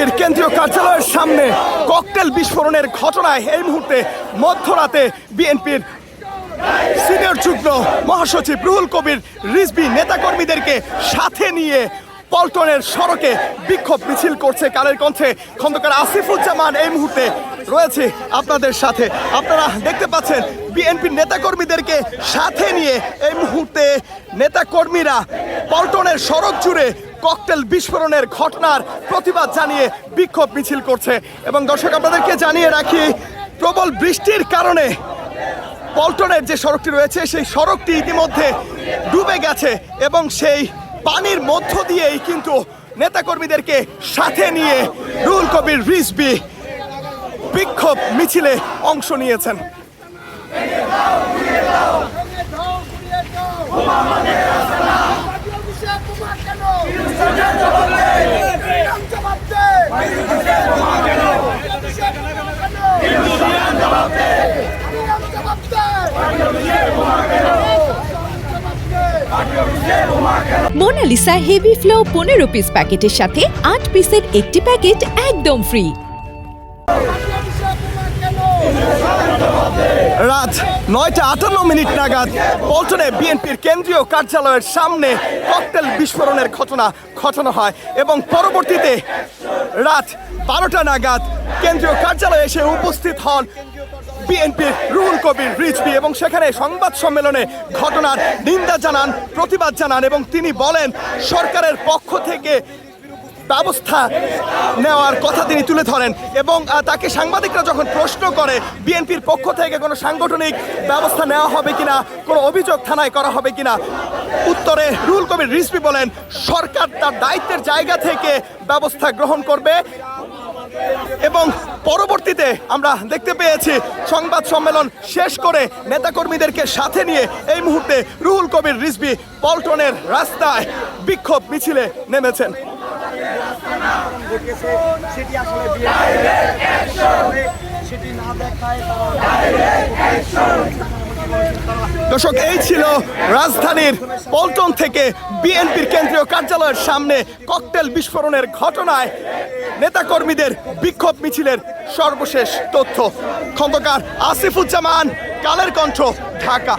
বিএনপির কেন্দ্রীয় কার্যালয়ের সামনে ককটেল বিস্ফোরণের ঘটনায় এই মুহূর্তে মধ্যরাতে বিএনপির সিনিয়র যুগ্ম মহাসচিব রুহুল কবির রিজভী নেতাকর্মীদেরকে সাথে নিয়ে পল্টনের সড়কে বিক্ষোভ মিছিল করছে। কালের কণ্ঠে খন্দকার আসিফুজ্জামান এই মুহূর্তে রয়েছে আপনাদের সাথে। আপনারা দেখতে পাচ্ছেন বিএনপির নেতাকর্মীদেরকে সাথে নিয়ে এই মুহূর্তে নেতাকর্মীরা পল্টনের সড়ক জুড়ে ককটেল বিস্ফোরণের ঘটনার প্রতিবাদ জানিয়ে বিক্ষোভ মিছিল করছে। এবং দর্শক আপনাদেরকে জানিয়ে রাখি, প্রবল বৃষ্টির কারণে পল্টনের যে সড়কটি রয়েছে সেই সড়কটি ইতিমধ্যে ডুবে গেছে এবং সেই পানির মধ্য দিয়েই কিন্তু নেতাকর্মীদেরকে সাথে নিয়ে রুহুল কবির রিজভী বিক্ষোভ মিছিলে অংশ নিয়েছেন। মোনালিসা হেভি ফ্লো 15 পিস প্যাকেটের সাথে 8 পিসের একটি প্যাকেট একদম ফ্রি। রাত 9:58 নাগাদ পল্টনে বিএনপির কেন্দ্রীয় কার্যালয়ের সামনে ককটেল বিস্ফোরণের ঘটনা হয় এবং পরবর্তীতে রাত 12টা নাগাদ কেন্দ্রীয় কার্যালয়ে এসে উপস্থিত হন বিএনপির রুহুল কবির রিজভী এবং সেখানে সংবাদ সম্মেলনে ঘটনার নিন্দা জানান, প্রতিবাদ জানান এবং তিনি বলেন সরকারের পক্ষ থেকে ব্যবস্থা নেওয়ার কথা তিনি তুলে ধরেন। এবং তাকে সাংবাদিকরা যখন প্রশ্ন করে বিএনপির পক্ষ থেকে কোনো সাংগঠনিক ব্যবস্থা নেওয়া হবে কিনা, কোনো অভিযোগ থানায় করা হবে কিনা, উত্তরে রুহুল কবির রিজভী বলেন সরকার তার দায়িত্বের জায়গা থেকে ব্যবস্থা গ্রহণ করবে। এবং পরবর্তীতে আমরা দেখতে পেয়েছি সংবাদ সম্মেলন শেষ করে নেতাকর্মীদেরকে সাথে নিয়ে এই মুহূর্তে রুহুল কবির রিজভী পল্টনের রাস্তায় বিক্ষোভ মিছিলে নেমেছেন। দর্শক, এই ছিল রাজধানীর পল্টন থেকে বিএনপির কেন্দ্রীয় কার্যালয়ের সামনে ককটেল বিস্ফোরণের ঘটনায় নেতাকর্মীদের বিক্ষোভ মিছিলের সর্বশেষ তথ্য। খন্দকার আসিফুজ্জামান, কালের কণ্ঠ, ঢাকা।